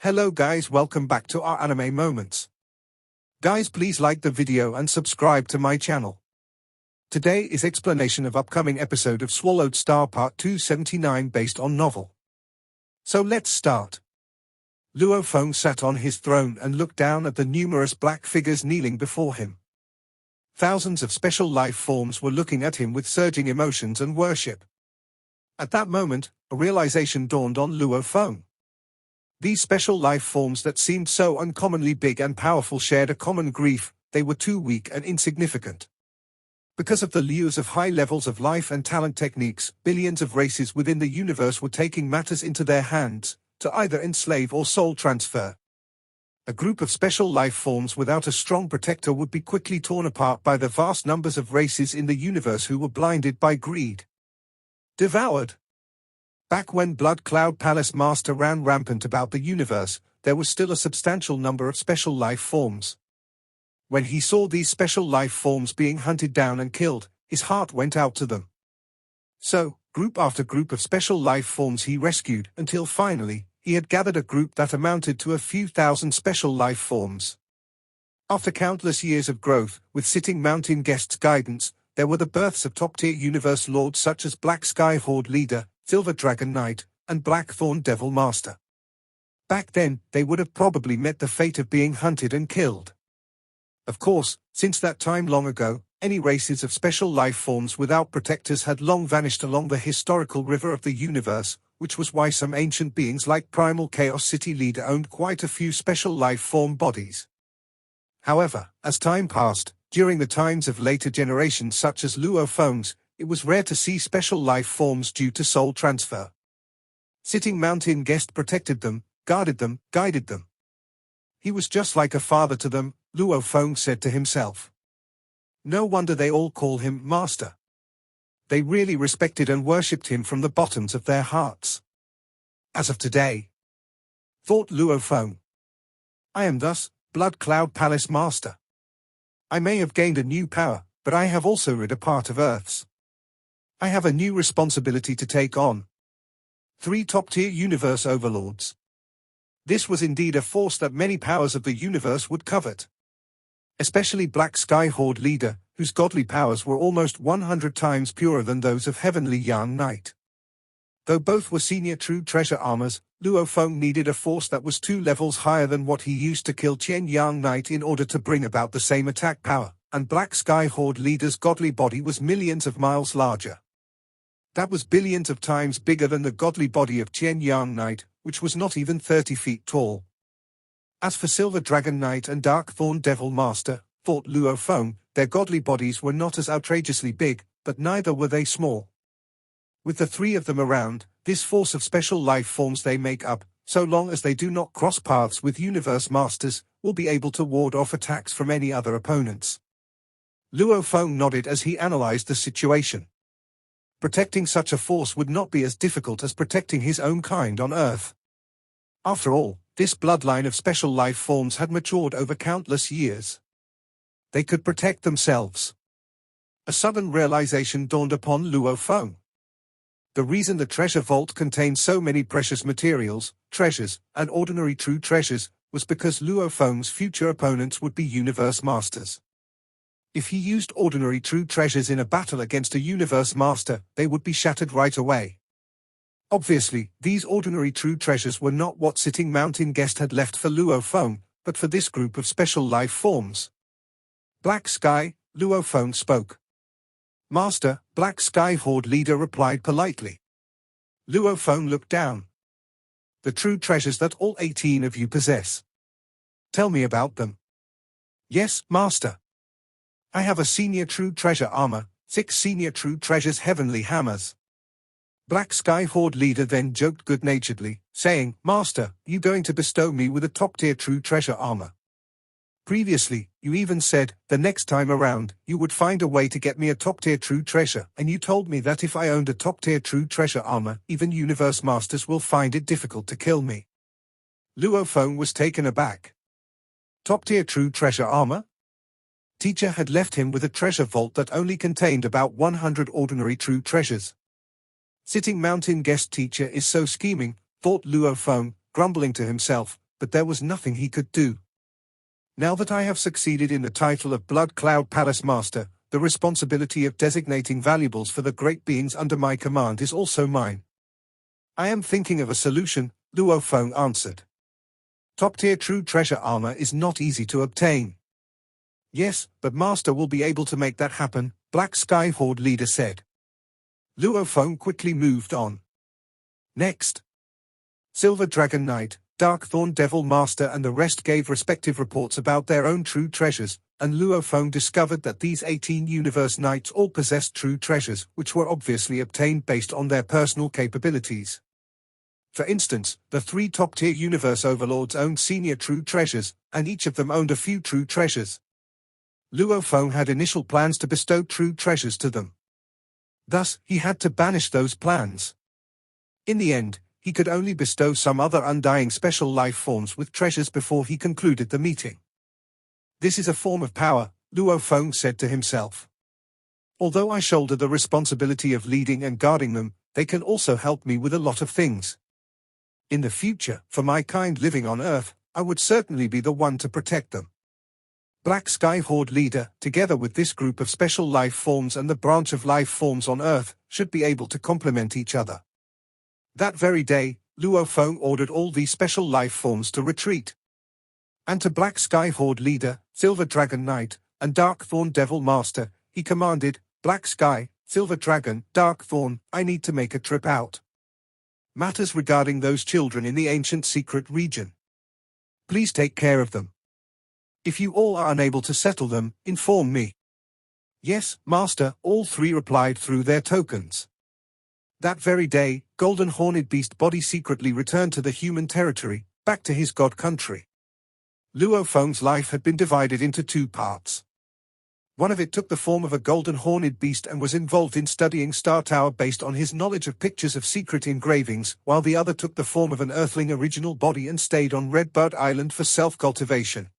Hello guys, welcome back to our anime moments. Guys, please like the video and subscribe to my channel. Today is explanation of upcoming episode of Swallowed Star Part 279 based on novel. So let's start. Luo Feng sat on his throne and looked down at the numerous black figures kneeling before him. Thousands of special life forms were looking at him with surging emotions and worship. At that moment, a realization dawned on Luo Feng. These special life forms that seemed so uncommonly big and powerful shared a common grief: they were too weak and insignificant. Because of the lures of high levels of life and talent techniques, billions of races within the universe were taking matters into their hands, to either enslave or soul transfer. A group of special life forms without a strong protector would be quickly torn apart by the vast numbers of races in the universe who were blinded by greed. Devoured. Back when Blood Cloud Palace Master ran rampant about the universe, there was still a substantial number of special life forms. When he saw these special life forms being hunted down and killed, his heart went out to them. So, group after group of special life forms he rescued, until finally, he had gathered a group that amounted to a few thousand special life forms. After countless years of growth, with Sitting Mountain Guest's guidance, there were the births of top-tier universe lords such as Black Sky Horde Leader, Silver Dragon Knight, and Blackthorn Devil Master. Back then, they would have probably met the fate of being hunted and killed. Of course, since that time long ago, any races of special life forms without protectors had long vanished along the historical river of the universe, which was why some ancient beings like Primal Chaos City Leader owned quite a few special life form bodies. However, as time passed, during the times of later generations such as Luo Feng's, it was rare to see special life forms due to soul transfer. Sitting Mountain Guest protected them, guarded them, guided them. He was just like a father to them, Luo Feng said to himself. No wonder they all call him Master. They really respected and worshipped him from the bottoms of their hearts. As of today, thought Luo Feng, I am thus Blood Cloud Palace Master. I may have gained a new power, but I have also rid a part of Earth's. I have a new responsibility to take on. 3 top-tier universe overlords. This was indeed a force that many powers of the universe would covet. Especially Black Sky Horde Leader, whose godly powers were almost 100 times purer than those of Heavenly Young Knight. Though both were senior true treasure armors, Luo Feng needed a force that was 2 levels higher than what he used to kill Qian Yang Knight in order to bring about the same attack power, and Black Sky Horde Leader's godly body was millions of miles larger. That was billions of times bigger than the godly body of Qian Yang Knight, which was not even 30 feet tall. As for Silver Dragon Knight and Darkthorn Devil Master, thought Luo Feng, their godly bodies were not as outrageously big, but neither were they small. With the 3 of them around, this force of special life forms they make up, so long as they do not cross paths with Universe Masters, will be able to ward off attacks from any other opponents. Luo Feng nodded as he analyzed the situation. Protecting such a force would not be as difficult as protecting his own kind on Earth. After all, this bloodline of special life forms had matured over countless years. They could protect themselves. A sudden realization dawned upon Luo Feng. The reason the treasure vault contained so many precious materials, treasures, and ordinary true treasures, was because Luo Feng's future opponents would be Universe Masters. If he used ordinary true treasures in a battle against a Universe Master, they would be shattered right away. Obviously, these ordinary true treasures were not what Sitting Mountain Guest had left for Luo Feng, but for this group of special life forms. Black Sky, Luo Feng spoke. Master, Black Sky Horde Leader replied politely. Luo Feng looked down. The true treasures that all 18 of you possess. Tell me about them. Yes, Master. I have a senior true treasure armor, 6 senior true treasures heavenly hammers. Black Sky Horde Leader then joked good-naturedly, saying, Master, you going to bestow me with a top-tier true treasure armor? Previously, you even said, the next time around, you would find a way to get me a top-tier true treasure, and you told me that if I owned a top-tier true treasure armor, even Universe Masters will find it difficult to kill me. Luo Feng was taken aback. Top-tier true treasure armor? Teacher had left him with a treasure vault that only contained about 100 ordinary true treasures. Sitting Mountain Guest Teacher is so scheming, thought Luo Feng, grumbling to himself, but there was nothing he could do. Now that I have succeeded in the title of Blood Cloud Palace Master, the responsibility of designating valuables for the great beings under my command is also mine. I am thinking of a solution, Luo Feng answered. Top-tier true treasure armor is not easy to obtain. Yes, but Master will be able to make that happen, Black Sky Horde leader said. Luo Feng quickly moved on. Next, Silver Dragon Knight, Darkthorn Devil Master and the rest gave respective reports about their own true treasures, and Luo Feng discovered that these 18 Universe Knights all possessed true treasures, which were obviously obtained based on their personal capabilities. For instance, the 3 top-tier Universe Overlords owned senior true treasures, and each of them owned a few true treasures. Luo Feng had initial plans to bestow true treasures to them. Thus, he had to banish those plans. In the end, he could only bestow some other undying special life forms with treasures before he concluded the meeting. This is a form of power, Luo Feng said to himself. Although I shoulder the responsibility of leading and guarding them, they can also help me with a lot of things. In the future, for my kind living on Earth, I would certainly be the one to protect them. Black Sky Horde leader, together with this group of special life forms and the branch of life forms on Earth, should be able to complement each other. That very day, Luo Feng ordered all these special life forms to retreat. And to Black Sky Horde leader, Silver Dragon Knight, and Darkthorn Devil Master, he commanded, Black Sky, Silver Dragon, Darkthorn, I need to make a trip out. Matters regarding those children in the ancient secret region. Please take care of them. If you all are unable to settle them, inform me. Yes, Master, all 3 replied through their tokens. That very day, Golden Horned Beast Body secretly returned to the human territory, back to his god country. Luo Feng's life had been divided into 2 parts. One of it took the form of a Golden Horned Beast and was involved in studying Star Tower based on his knowledge of pictures of secret engravings, while the other took the form of an Earthling original body and stayed on Redbud Island for self-cultivation.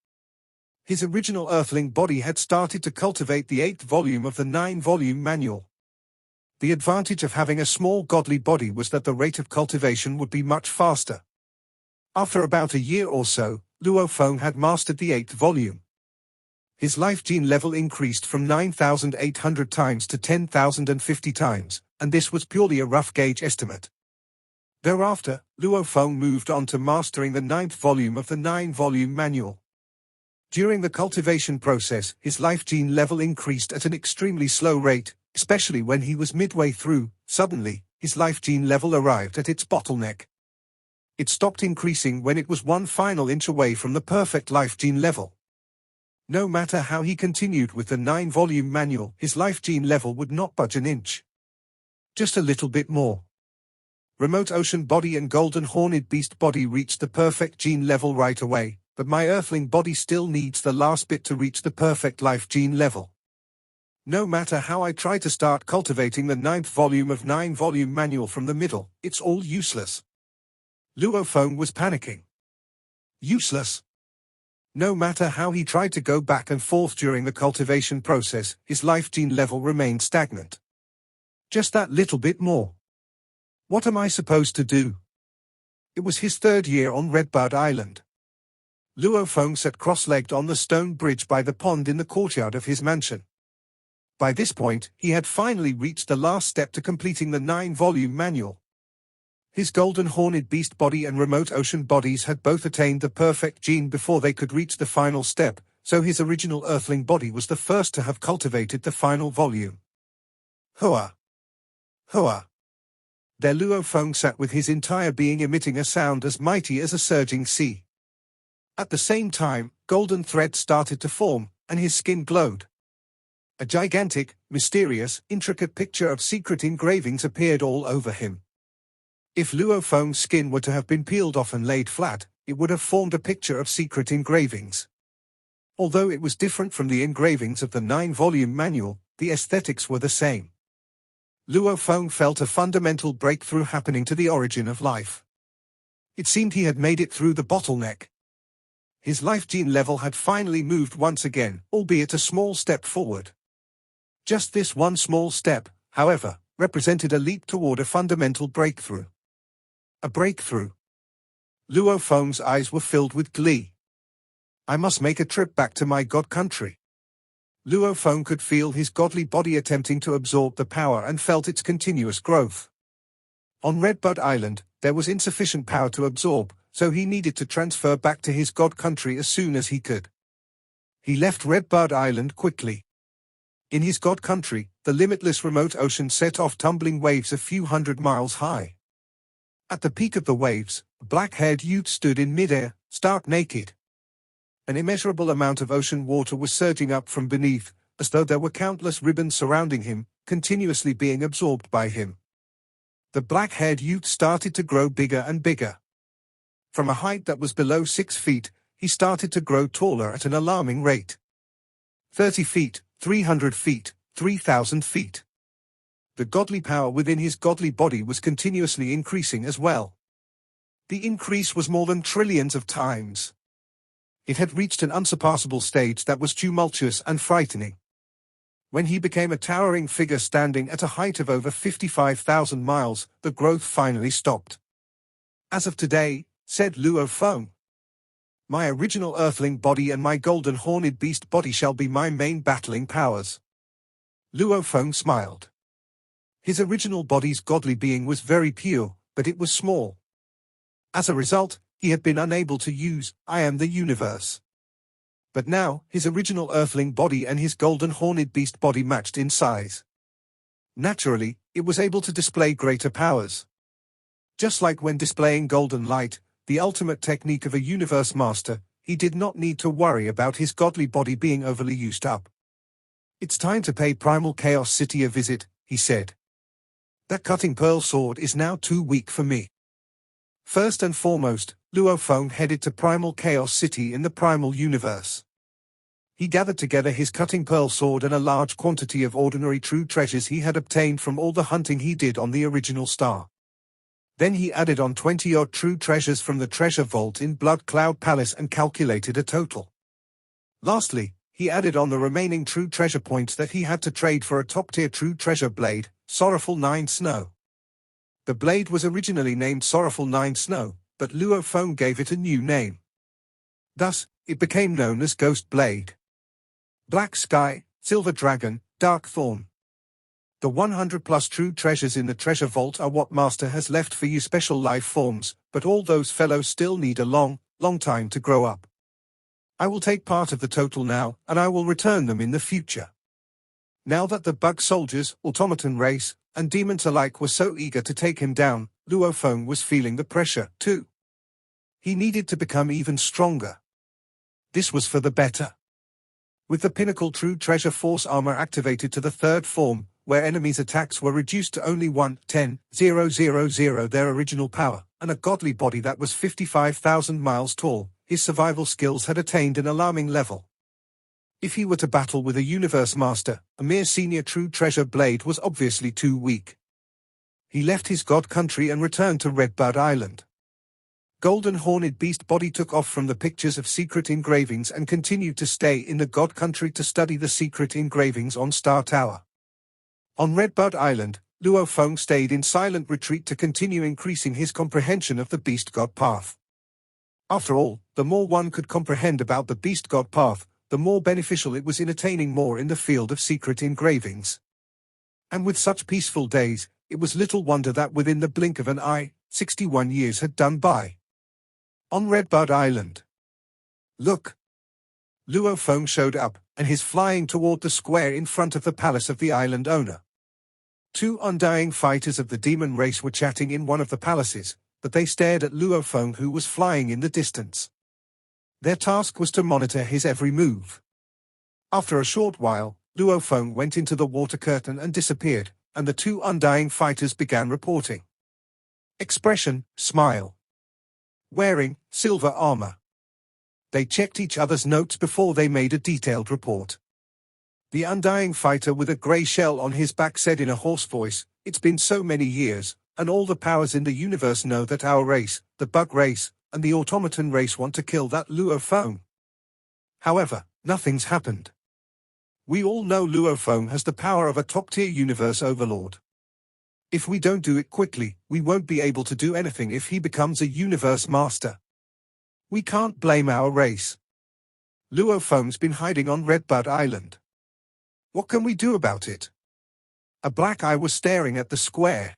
His original Earthling body had started to cultivate the 8th volume of the 9-volume manual. The advantage of having a small godly body was that the rate of cultivation would be much faster. After about a year or so, Luo Feng had mastered the 8th volume. His life gene level increased from 9,800 times to 10,050 times, and this was purely a rough gauge estimate. Thereafter, Luo Feng moved on to mastering the 9th volume of the 9-volume manual. During the cultivation process, his life gene level increased at an extremely slow rate, especially when he was midway through. Suddenly, his life gene level arrived at its bottleneck. It stopped increasing when it was 1 final inch away from the perfect life gene level. No matter how he continued with the 9-volume manual, his life gene level would not budge an inch. Just a little bit more. Remote Ocean Body and Golden Horned Beast Body reached the perfect gene level right away, but my Earthling body still needs the last bit to reach the perfect life gene level. No matter how I try to start cultivating the 9th volume of 9-volume manual from the middle, it's all useless. Luo Feng was panicking. Useless. No matter how he tried to go back and forth during the cultivation process, his life gene level remained stagnant. Just that little bit more. What am I supposed to do? It was his 3rd year on Redbud Island. Luo Feng sat cross-legged on the stone bridge by the pond in the courtyard of his mansion. By this point, he had finally reached the last step to completing the 9-volume manual. His Golden Horned Beast body and Remote Ocean bodies had both attained the perfect gene before they could reach the final step, so his original Earthling body was the first to have cultivated the final volume. Hua! Hua! There Luo Feng sat with his entire being emitting a sound as mighty as a surging sea. At the same time, golden threads started to form, and his skin glowed. A gigantic, mysterious, intricate picture of secret engravings appeared all over him. If Luo Feng's skin were to have been peeled off and laid flat, it would have formed a picture of secret engravings. Although it was different from the engravings of the 9-volume manual, the aesthetics were the same. Luo Feng felt a fundamental breakthrough happening to the origin of life. It seemed he had made it through the bottleneck. His life gene level had finally moved once again, albeit a small step forward. Just this one small step, however, represented a leap toward a fundamental breakthrough. A breakthrough. Luo Feng's eyes were filled with glee. I must make a trip back to my god country. Luo Feng could feel his godly body attempting to absorb the power and felt its continuous growth. On Redbud Island, there was insufficient power to absorb, so he needed to transfer back to his god country as soon as he could. He left Redbud Island quickly. In his god country, the limitless remote ocean set off tumbling waves a few hundred miles high. At the peak of the waves, a black-haired youth stood in midair, stark naked. An immeasurable amount of ocean water was surging up from beneath, as though there were countless ribbons surrounding him, continuously being absorbed by him. The black-haired youth started to grow bigger and bigger. From a height that was below 6 feet, he started to grow taller at an alarming rate. 30 feet, 300 feet, 3,000 feet. The godly power within his godly body was continuously increasing as well. The increase was more than trillions of times. It had reached an unsurpassable stage that was tumultuous and frightening. When he became a towering figure standing at a height of over 55,000 miles, the growth finally stopped. As of today, said Luo Feng, my original earthling body and my golden horned beast body shall be my main battling powers. Luo Feng smiled. His original body's godly being was very pure, but it was small. As a result, he had been unable to use I am the universe. But now, his original earthling body and his golden horned beast body matched in size. Naturally, it was able to display greater powers. Just like when displaying golden light, the ultimate technique of a universe master, he did not need to worry about his godly body being overly used up. It's time to pay Primal Chaos City a visit, he said. That cutting pearl sword is now too weak for me. First and foremost, Luo Feng headed to Primal Chaos City in the Primal Universe. He gathered together his cutting pearl sword and a large quantity of ordinary true treasures he had obtained from all the hunting he did on the original star. Then he added on 20-odd true treasures from the treasure vault in Blood Cloud Palace and calculated a total. Lastly, he added on the remaining true treasure points that he had to trade for a top-tier true treasure blade, Sorrowful 9 Snow. The blade was originally named Sorrowful 9 Snow, but Luo Feng gave it a new name. Thus, it became known as Ghost Blade. Black Sky, Silver Dragon, Dark Thorn. The 100+ true treasures in the treasure vault are what Master has left for you special life forms, but all those fellows still need a long time to grow up. I will take part of the total now, and I will return them in the future. Now that the bug soldiers, automaton race, and demons alike were so eager to take him down, Luo Feng was feeling the pressure, too. He needed to become even stronger. This was for the better. With the Pinnacle True Treasure Force armor activated to the 3rd form, where enemies' attacks were reduced to only 1/10,000 their original power, and a godly body that was 55,000 miles tall, his survival skills had attained an alarming level. If he were to battle with a universe master, a mere senior true treasure blade was obviously too weak. He left his god country and returned to Redbud Island. Golden Horned Beast Body took off from the pictures of secret engravings and continued to stay in the god country to study the secret engravings on Star Tower. On Redbud Island, Luo Feng stayed in silent retreat to continue increasing his comprehension of the Beast God path. After all, the more one could comprehend about the Beast God path, the more beneficial it was in attaining more in the field of secret engravings. And with such peaceful days, it was little wonder that within the blink of an eye, 61 years had done by. On Redbud Island. Look! Luo Feng showed up, and his flying toward the square in front of the palace of the island owner. 2 undying fighters of the demon race were chatting in one of the palaces, but they stared at Luo Feng, who was flying in the distance. Their task was to monitor his every move. After a short while, Luo Feng went into the water curtain and disappeared, and the 2 undying fighters began reporting. Expression, smile. Wearing, silver armor. They checked each other's notes before they made a detailed report. The undying fighter with a grey shell on his back said in a hoarse voice, "It's been so many years, and all the powers in the universe know that our race, the bug race, and the automaton race want to kill that Luo Feng. However, nothing's happened. We all know Luo Feng has the power of a top-tier universe overlord. If we don't do it quickly, we won't be able to do anything if he becomes a universe master." We can't blame our race. Luo Feng's been hiding on Redbud Island. What can we do about it? A black eye was staring at the square.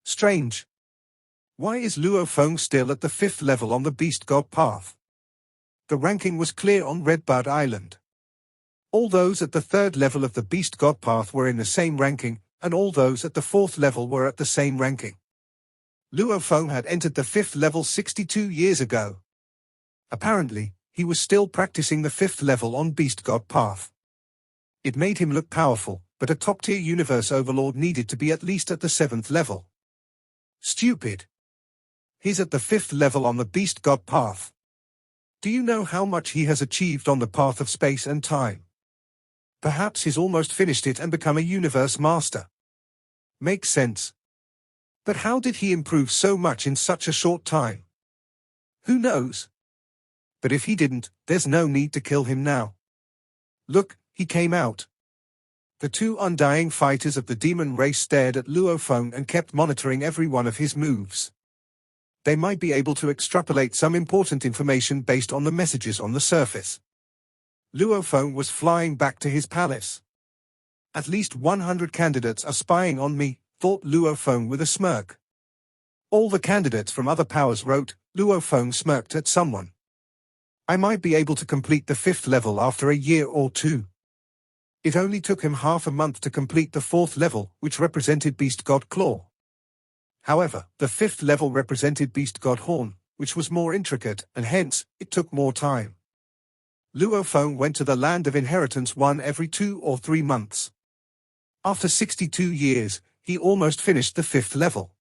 Strange. Why is Luo Feng still at the 5th level on the Beast God path? The ranking was clear on Redbud Island. All those at the 3rd level of the Beast God path were in the same ranking, and all those at the 4th level were at the same ranking. Luo Feng had entered the 5th level 62 years ago. Apparently, he was still practicing the 5th level on Beast God path. It made him look powerful, but a top-tier universe overlord needed to be at least at the 7th level. Stupid. He's at the 5th level on the Beast God path. Do you know how much he has achieved on the path of space and time? Perhaps he's almost finished it and become a universe master. Makes sense. But how did he improve so much in such a short time? Who knows? But if he didn't, there's no need to kill him now. Look, he came out. The two undying fighters of the demon race stared at Luo Feng and kept monitoring every one of his moves. They might be able to extrapolate some important information based on the messages on the surface. Luo Feng was flying back to his palace. At least 100 candidates are spying on me, thought Luo Feng with a smirk. All the candidates from other powers wrote. Luo Feng smirked at someone. I might be able to complete the 5th level after a year or two. It only took him half a month to complete the 4th level, which represented Beast God Claw. However, the 5th level represented Beast God Horn, which was more intricate, and hence, it took more time. Luo Feng went to the Land of Inheritance every 2 or 3 months. After 62 years, he almost finished the 5th level.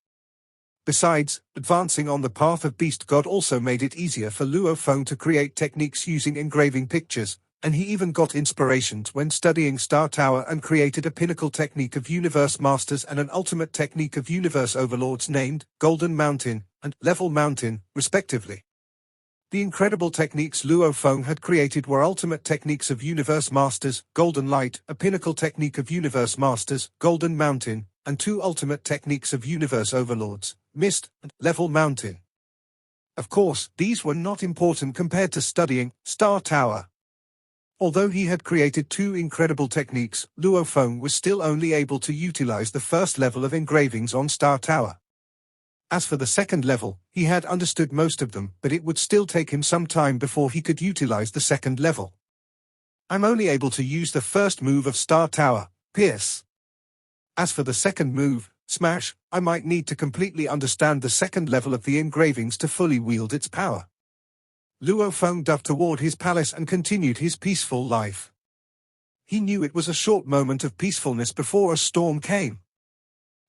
Besides, advancing on the path of Beast God also made it easier for Luo Feng to create techniques using engraving pictures, and he even got inspirations when studying Star Tower and created a pinnacle technique of Universe Masters and an ultimate technique of Universe Overlords named Golden Mountain and Level Mountain, respectively. The incredible techniques Luo Feng had created were ultimate techniques of Universe Masters, Golden Light, a pinnacle technique of Universe Masters, Golden Mountain, and 2 ultimate techniques of Universe Overlords, Mist and Level Mountain. Of course, these were not important compared to studying Star Tower. Although he had created 2 incredible techniques, Luo Feng was still only able to utilize the 1st level of engravings on Star Tower. As for the 2nd level, he had understood most of them, but it would still take him some time before he could utilize the 2nd level. I'm only able to use the 1st move of Star Tower, Pierce. As for the 2nd move, Smash, I might need to completely understand the 2nd level of the engravings to fully wield its power. Luo Feng dove toward his palace and continued his peaceful life. He knew it was a short moment of peacefulness before a storm came.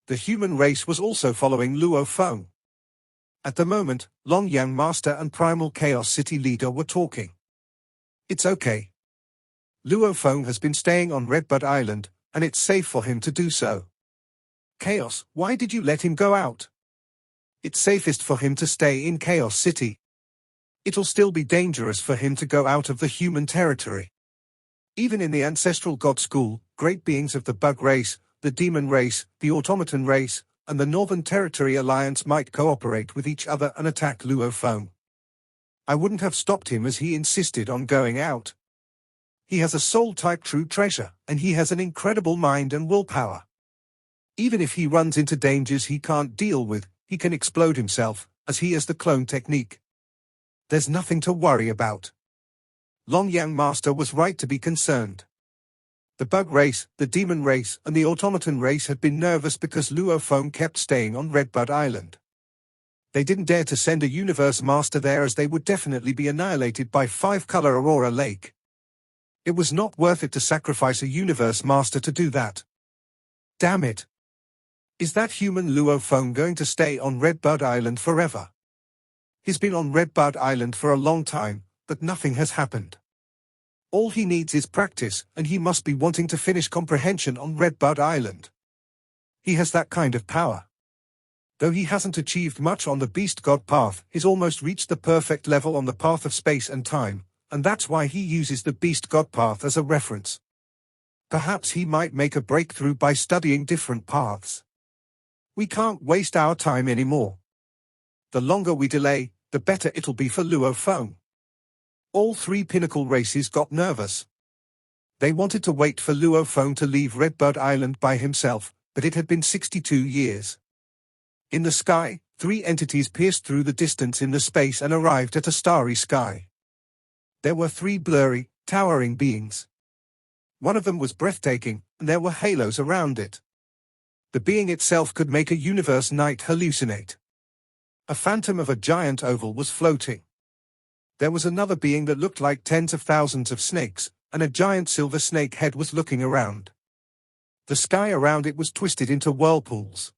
The human race was also following Luo Feng. At the moment, Long Yang Master and Primal Chaos City Leader were talking. It's okay. Luo Feng has been staying on Redbud Island, and it's safe for him to do so. Chaos, why did you let him go out? It's safest for him to stay in Chaos City. It'll still be dangerous for him to go out of the human territory. Even in the ancestral god school, great beings of the bug race, the demon race, the automaton race, and the Northern Territory Alliance might cooperate with each other and attack Luo Feng. I wouldn't have stopped him as he insisted on going out. He has a soul-type true treasure, and he has an incredible mind and willpower. Even if he runs into dangers he can't deal with, he can explode himself, as he has the clone technique. There's nothing to worry about. Long Yang Master was right to be concerned. The bug race, the demon race, and the automaton race had been nervous because Luo Feng kept staying on Redbud Island. They didn't dare to send a Universe Master there as they would definitely be annihilated by 5-color Aurora Lake. It was not worth it to sacrifice a Universe Master to do that. Damn it. Is that human Luo Feng going to stay on Redbud Island forever? He's been on Redbud Island for a long time, but nothing has happened. All he needs is practice, and he must be wanting to finish comprehension on Redbud Island. He has that kind of power. Though he hasn't achieved much on the Beast God path, he's almost reached the perfect level on the path of space and time, and that's why he uses the Beast God path as a reference. Perhaps he might make a breakthrough by studying different paths. We can't waste our time anymore. The longer we delay, the better it'll be for Luo Feng. All three pinnacle races got nervous. They wanted to wait for Luo Feng to leave Redbud Island by himself, but it had been 62 years. In the sky, three entities pierced through the distance in the space and arrived at a starry sky. There were three blurry, towering beings. One of them was breathtaking, and there were halos around it. The being itself could make a universe night hallucinate. A phantom of a giant oval was floating. There was another being that looked like tens of thousands of snakes, and a giant silver snake head was looking around. The sky around it was twisted into whirlpools.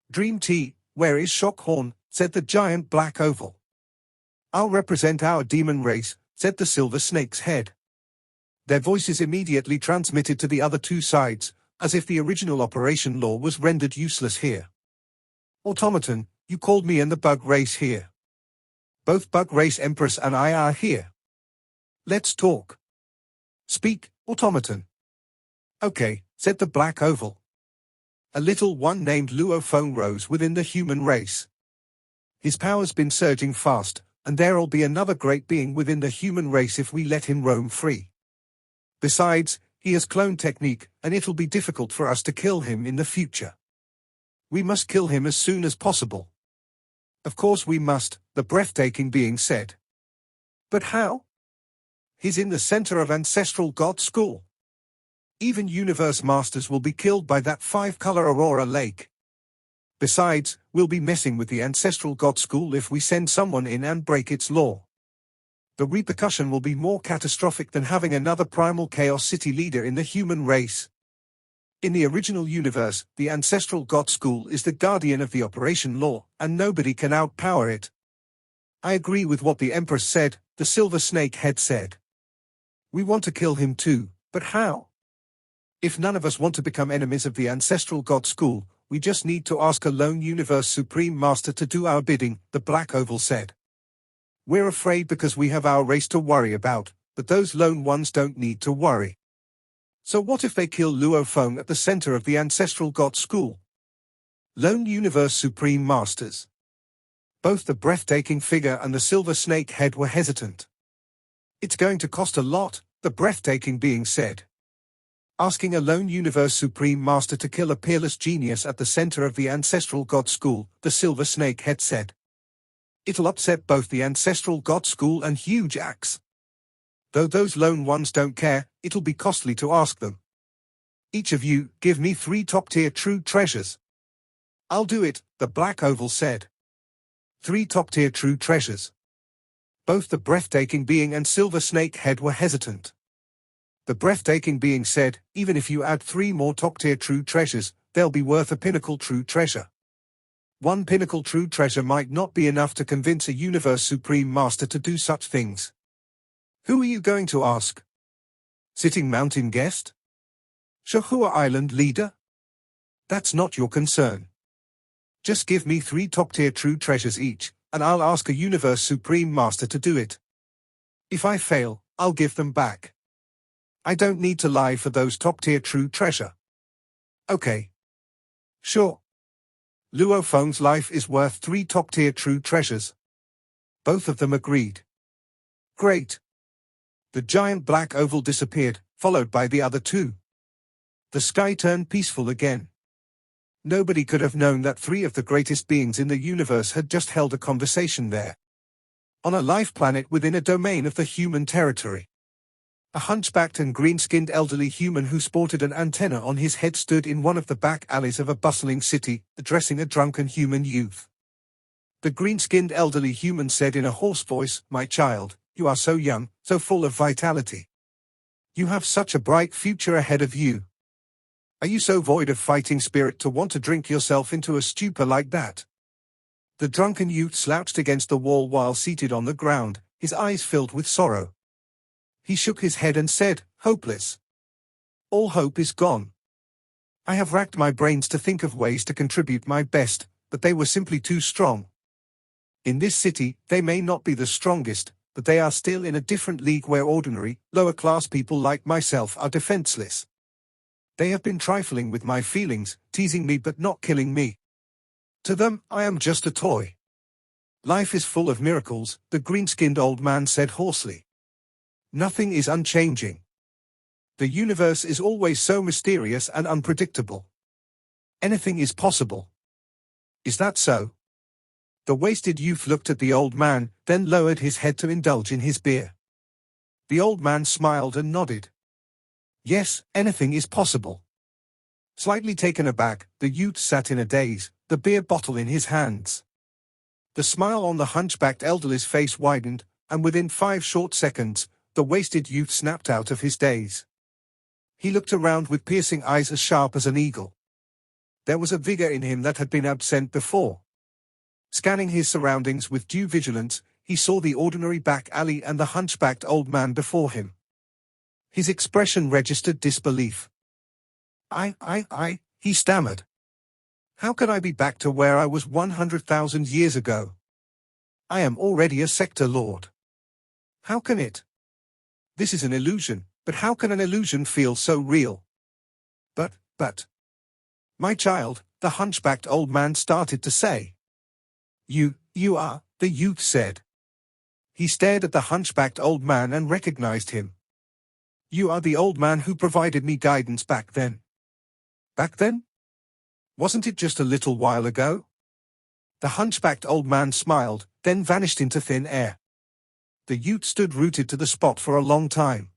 "Dream Tea, where is Shockhorn?" said the giant black oval. "I'll represent our demon race," said the silver snake's head. Their voices immediately transmitted to the other two sides, as if the original operation law was rendered useless here. "Automaton, you called me and the bug race here. Both bug race Empress and I are here. Let's talk." "Speak, Automaton." "Okay," said the black oval. A little one named Luo Feng rose within the human race. His power's been surging fast, and there'll be another great being within the human race if we let him roam free. Besides, he has clone technique, and it'll be difficult for us to kill him in the future. We must kill him as soon as possible. "Of course we must," the breathtaking being said. "But how?" "He's in the center of Ancestral God School. Even universe masters will be killed by that five-color Aurora Lake. Besides, we'll be messing with the Ancestral God School if we send someone in and break its law. The repercussion will be more catastrophic than having another primal chaos city leader in the human race. In the original universe, the Ancestral God School is the guardian of the operation law, and nobody can outpower it." "I agree with what the Empress said," the silver snake head said. "We want to kill him too, but how? If none of us want to become enemies of the Ancestral God School, we just need to ask a lone universe supreme master to do our bidding," the black oval said. "We're afraid because we have our race to worry about, but those lone ones don't need to worry. So what if they kill Luo Feng at the center of the Ancestral God School? Lone universe supreme masters." Both the breathtaking figure and the silver snake head were hesitant. "It's going to cost a lot," the breathtaking being said. "Asking a lone universe supreme master to kill a peerless genius at the center of the Ancestral God School," the silver snake head said. "It'll upset both the Ancestral God School and Huge Axe. Though those lone ones don't care, it'll be costly to ask them. Each of you, give me 3 top-tier true treasures." "I'll do it," the black oval said. 3 top-tier true treasures. Both the breathtaking being and silver snake head were hesitant. The breathtaking being said, "Even if you add 3 more top-tier true treasures, they'll be worth a pinnacle true treasure. 1 pinnacle true treasure might not be enough to convince a universe supreme master to do such things." "Who are you going to ask? Sitting Mountain guest? Shahua Island leader? That's not your concern. Just give me 3 top-tier true treasures each, and I'll ask a universe supreme master to do it. If I fail, I'll give them back. I don't need to lie for those top-tier true treasure." "Okay. Sure. Luo Feng's life is worth 3 top-tier true treasures." Both of them agreed. "Great." The giant black oval disappeared, followed by the other 2. The sky turned peaceful again. Nobody could have known that 3 of the greatest beings in the universe had just held a conversation there. On a life planet within a domain of the human territory. A hunchbacked and green-skinned elderly human who sported an antenna on his head stood in one of the back alleys of a bustling city, addressing a drunken human youth. The green-skinned elderly human said in a hoarse voice, "My child, you are so young, so full of vitality. You have such a bright future ahead of you. Are you so void of fighting spirit to want to drink yourself into a stupor like that?" The drunken youth slouched against the wall while seated on the ground, his eyes filled with sorrow. He shook his head and said, "Hopeless. All hope is gone. I have racked my brains to think of ways to contribute my best, but they were simply too strong. In this city, they may not be the strongest, but they are still in a different league where ordinary, lower-class people like myself are defenseless. They have been trifling with my feelings, teasing me but not killing me. To them, I am just a toy. Life is full of miracles, the green-skinned old man said hoarsely. Nothing is unchanging. The universe is always so mysterious and unpredictable. Anything is possible. Is that so? The wasted youth looked at the old man, then lowered his head to indulge in his beer. The old man smiled and nodded. Yes, anything is possible. Slightly taken aback, the youth sat in a daze, the beer bottle in his hands. The smile on the hunchbacked elderly's face widened, and within 5 short seconds, the wasted youth snapped out of his daze. He looked around with piercing eyes as sharp as an eagle. There was a vigor in him that had been absent before. Scanning his surroundings with due vigilance, he saw the ordinary back alley and the hunchbacked old man before him. His expression registered disbelief. He stammered. How can I be back to where I was 100,000 years ago? I am already a sector lord. How can it? This is an illusion, but how can an illusion feel so real? But. My child, the hunchbacked old man started to say. You are, the youth said. He stared at the hunchbacked old man and recognized him. You are the old man who provided me guidance back then. Back then? Wasn't it just a little while ago? The hunchbacked old man smiled, then vanished into thin air. The youth stood rooted to the spot for a long time.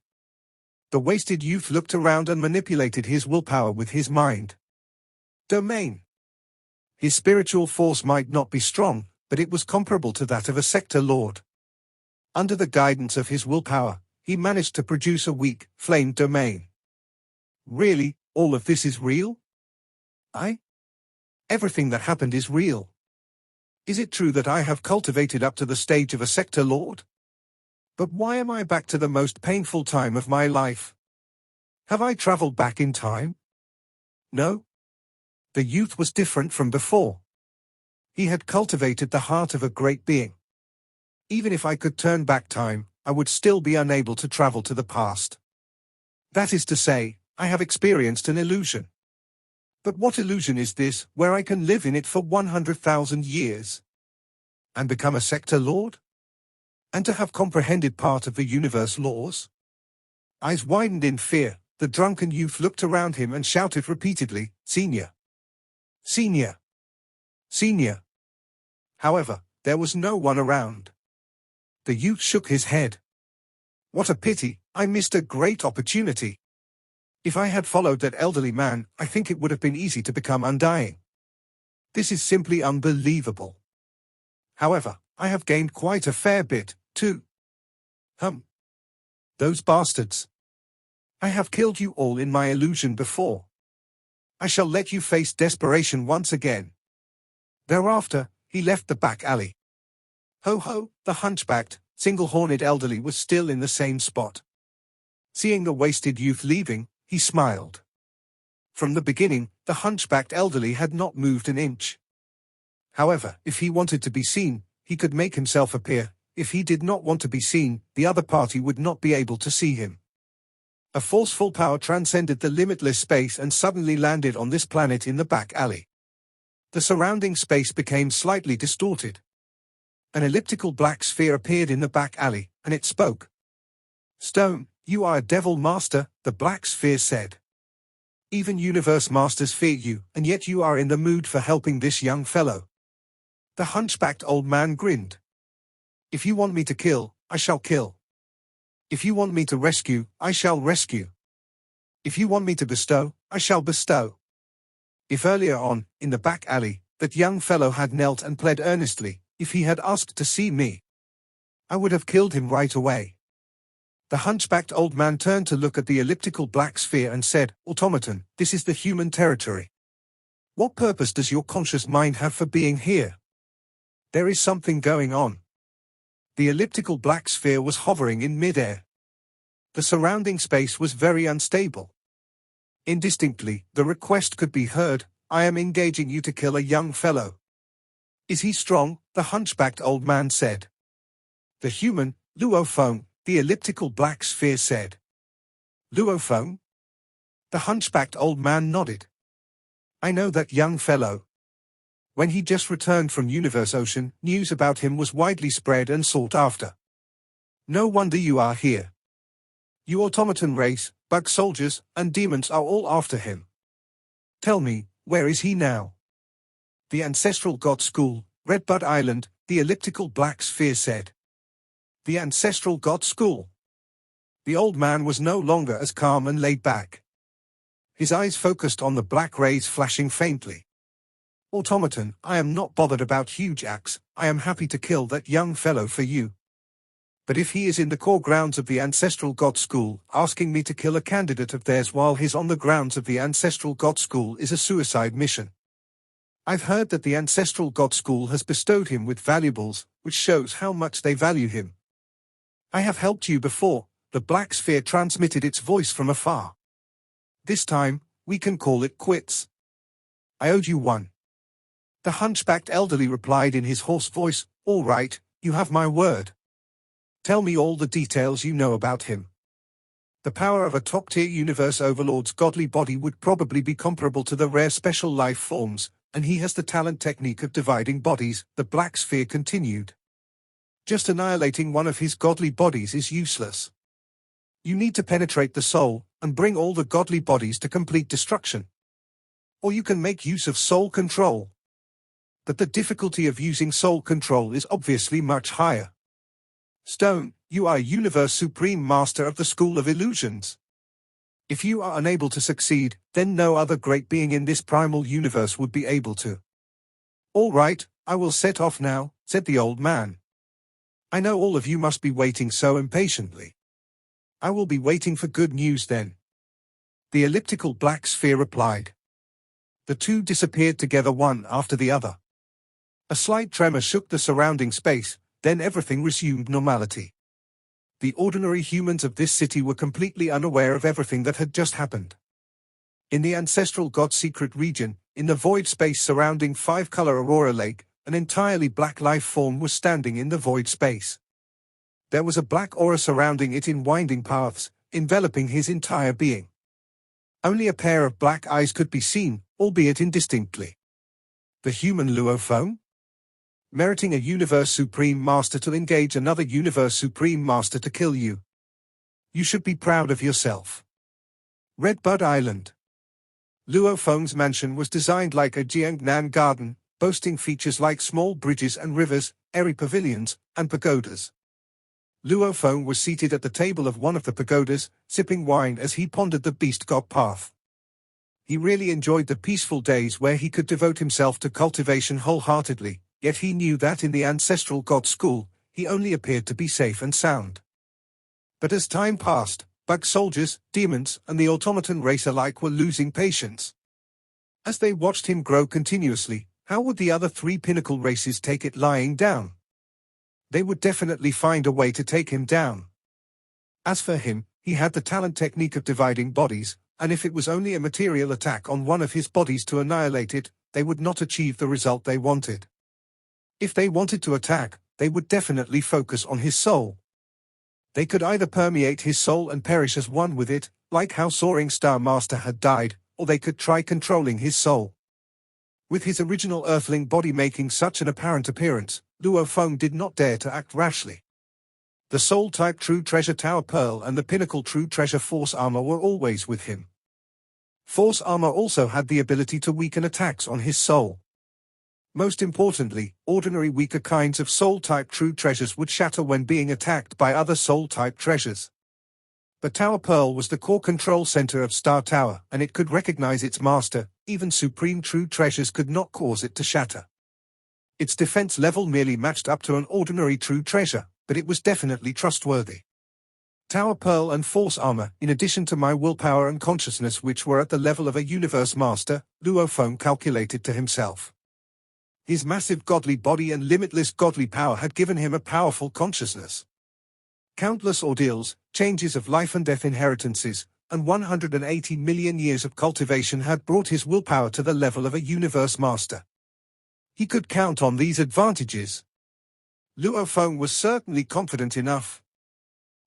The wasted youth looked around and manipulated his willpower with his mind. Domain. His spiritual force might not be strong, but it was comparable to that of a sector lord. Under the guidance of his willpower, he managed to produce a weak, flamed domain. Really, all of this is real? Everything that happened is real. Is it true that I have cultivated up to the stage of a sector lord? But why am I back to the most painful time of my life? Have I traveled back in time? No. The youth was different from before. He had cultivated the heart of a great being. Even if I could turn back time, I would still be unable to travel to the past. That is to say, I have experienced an illusion. But what illusion is this, where I can live in it for 100,000 years? And become a sector lord? And to have comprehended part of the universe laws? Eyes widened in fear, the drunken youth looked around him and shouted repeatedly, Senior! Senior! Senior! However, there was no one around. The youth shook his head. What a pity, I missed a great opportunity. If I had followed that elderly man, I think it would have been easy to become undying. This is simply unbelievable. However, I have gained quite a fair bit, too. Those bastards. I have killed you all in my illusion before. I shall let you face desperation once again. Thereafter, he left the back alley. Ho, the hunchbacked, single-horned elderly was still in the same spot. Seeing the wasted youth leaving, he smiled. From the beginning, the hunchbacked elderly had not moved an inch. However, if he wanted to be seen, he could make himself appear. If he did not want to be seen, the other party would not be able to see him. A forceful power transcended the limitless space and suddenly landed on this planet in the back alley. The surrounding space became slightly distorted. An elliptical black sphere appeared in the back alley, and it spoke. Stone, you are a devil master, the black sphere said. Even universe masters fear you, and yet you are in the mood for helping this young fellow. The hunchbacked old man grinned. If you want me to kill, I shall kill. If you want me to rescue, I shall rescue. If you want me to bestow, I shall bestow. If earlier on, in the back alley, that young fellow had knelt and pled earnestly, if he had asked to see me, I would have killed him right away. The hunchbacked old man turned to look at the elliptical black sphere and said, Automaton, this is the human territory. What purpose does your conscious mind have for being here? There is something going on. The elliptical black sphere was hovering in mid-air. The surrounding space was very unstable. Indistinctly, the request could be heard, I am engaging you to kill a young fellow. Is he strong? The hunchbacked old man said. The human, Luo Feng, the elliptical black sphere said. Luo Feng? The hunchbacked old man nodded. I know that young fellow. When he just returned from Universe Ocean, news about him was widely spread and sought after. No wonder you are here. You automaton race, bug soldiers, and demons are all after him. Tell me, where is he now? The Ancestral God School, Redbud Island, the elliptical black sphere said. The Ancestral God School. The old man was no longer as calm and laid back. His eyes focused on the black rays flashing faintly. Automaton, I am not bothered about huge axe, I am happy to kill that young fellow for you. But if he is in the core grounds of the Ancestral God School, asking me to kill a candidate of theirs while he's on the grounds of the Ancestral God School is a suicide mission. I've heard that the Ancestral God School has bestowed him with valuables, which shows how much they value him. I have helped you before, the black sphere transmitted its voice from afar. This time, we can call it quits. I owed you one. The hunchbacked elderly replied in his hoarse voice, all right, you have my word. Tell me all the details you know about him. The power of a top-tier universe overlord's godly body would probably be comparable to the rare special life forms, and he has the talent technique of dividing bodies, the black sphere continued. Just annihilating one of his godly bodies is useless. You need to penetrate the soul, and bring all the godly bodies to complete destruction. Or you can make use of soul control. But the difficulty of using soul control is obviously much higher. Stone, you are Universe Supreme Master of the School of Illusions. If you are unable to succeed, then no other great being in this primal universe would be able to. All right, I will set off now, said the old man. I know all of you must be waiting so impatiently. I will be waiting for good news then. The elliptical black sphere replied. The two disappeared together one after the other. A slight tremor shook the surrounding space, then everything resumed normality. The ordinary humans of this city were completely unaware of everything that had just happened. In the Ancestral God secret region, in the void space surrounding five-color Aurora Lake, an entirely black life form was standing in the void space. There was a black aura surrounding it in winding paths, enveloping his entire being. Only a pair of black eyes could be seen, albeit indistinctly. The human Luo Feng? Meriting a Universe Supreme Master to engage another Universe Supreme Master to kill you. You should be proud of yourself. Redbud Island. Luo Feng's mansion was designed like a Jiangnan garden, boasting features like small bridges and rivers, airy pavilions, and pagodas. Luo Feng was seated at the table of one of the pagodas, sipping wine as he pondered the beast god path. He really enjoyed the peaceful days where he could devote himself to cultivation wholeheartedly. Yet he knew that in the Ancestral God School, he only appeared to be safe and sound. But as time passed, bug soldiers, demons, and the automaton race alike were losing patience. As they watched him grow continuously, how would the other three pinnacle races take it lying down? They would definitely find a way to take him down. As for him, he had the talent technique of dividing bodies, and if it was only a material attack on one of his bodies to annihilate it, they would not achieve the result they wanted. If they wanted to attack, they would definitely focus on his soul. They could either permeate his soul and perish as one with it, like how Soaring Star Master had died, or they could try controlling his soul. With his original earthling body making such an apparent appearance, Luo Feng did not dare to act rashly. The Soul-type True Treasure Tower Pearl and the Pinnacle True Treasure Force Armor were always with him. Force Armor also had the ability to weaken attacks on his soul. Most importantly, ordinary weaker kinds of Soul-type True Treasures would shatter when being attacked by other Soul-type treasures. The Tower Pearl was the core control center of Star Tower, and it could recognize its master. Even Supreme True Treasures could not cause it to shatter. Its defense level merely matched up to an ordinary True Treasure, but it was definitely trustworthy. Tower Pearl and Force Armor, in addition to my willpower and consciousness which were at the level of a Universe Master, Luo Feng calculated to himself. His massive godly body and limitless godly power had given him a powerful consciousness. Countless ordeals, changes of life and death inheritances, and 180 million years of cultivation had brought his willpower to the level of a Universe Master. He could count on these advantages. Luo Feng was certainly confident enough.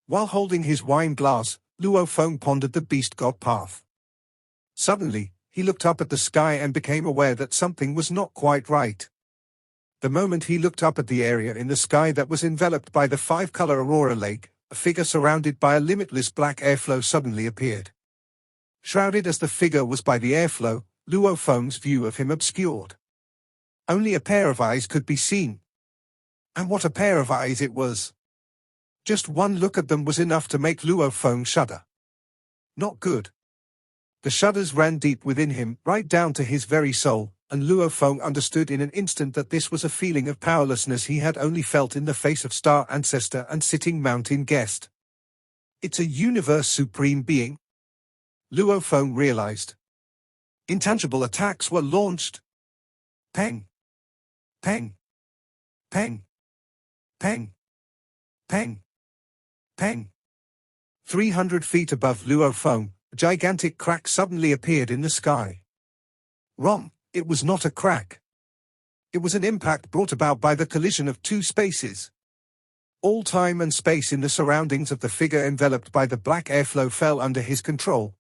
While holding his wine glass, Luo Feng pondered the beast god path. Suddenly, he looked up at the sky and became aware that something was not quite right. The moment he looked up at the area in the sky that was enveloped by the five-color aurora lake, a figure surrounded by a limitless black airflow suddenly appeared. Shrouded as the figure was by the airflow, Luo Feng's view of him obscured. Only a pair of eyes could be seen. And what a pair of eyes it was! Just one look at them was enough to make Luo Feng shudder. Not good. The shudders ran deep within him, right down to his very soul, and Luo Feng understood in an instant that this was a feeling of powerlessness he had only felt in the face of Star Ancestor and Sitting Mountain Guest. It's a Universe Supreme Being? Luo Feng realized. Intangible attacks were launched. Peng. Peng. Peng. Peng. Peng. Peng. 300 feet above Luo Feng, a gigantic crack suddenly appeared in the sky. Wrong, it was not a crack. It was an impact brought about by the collision of two spaces. All time and space in the surroundings of the figure enveloped by the black airflow fell under his control.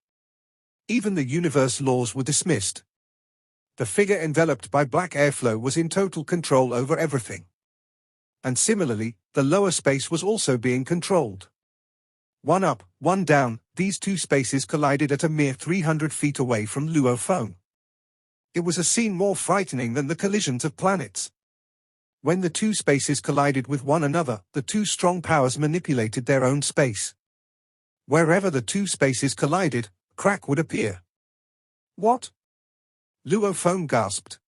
Even the universe laws were dismissed. The figure enveloped by black airflow was in total control over everything. And similarly, the lower space was also being controlled. One up, one down, these two spaces collided at a mere 300 feet away from Luo Feng. It was a scene more frightening than the collisions of planets. When the two spaces collided with one another, the two strong powers manipulated their own space. Wherever the two spaces collided, a crack would appear. What? Luo Feng gasped.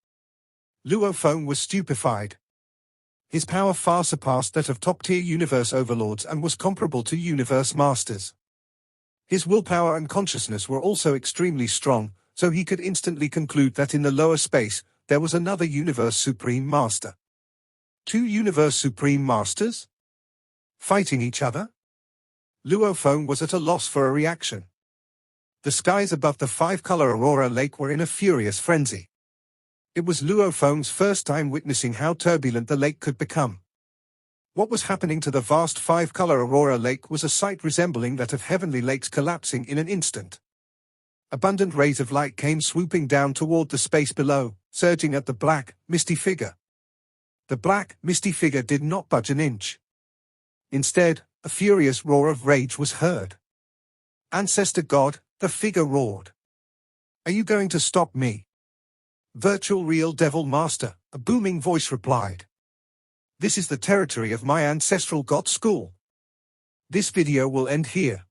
Luo Feng was stupefied. His power far surpassed that of top-tier universe overlords and was comparable to universe masters. His willpower and consciousness were also extremely strong, so he could instantly conclude that in the lower space, there was another Universe Supreme Master. Two Universe Supreme Masters? Fighting each other? Luo Feng was at a loss for a reaction. The skies above the five-color Aurora Lake were in a furious frenzy. It was Luo Feng's first time witnessing how turbulent the lake could become. What was happening to the vast five-color Aurora Lake was a sight resembling that of heavenly lakes collapsing in an instant. Abundant rays of light came swooping down toward the space below, surging at the black, misty figure. The black, misty figure did not budge an inch. Instead, a furious roar of rage was heard. Ancestor God, the figure roared. Are you going to stop me? Virtual Real Devil Master, a booming voice replied. This is the territory of my ancestral god school. This video will end here.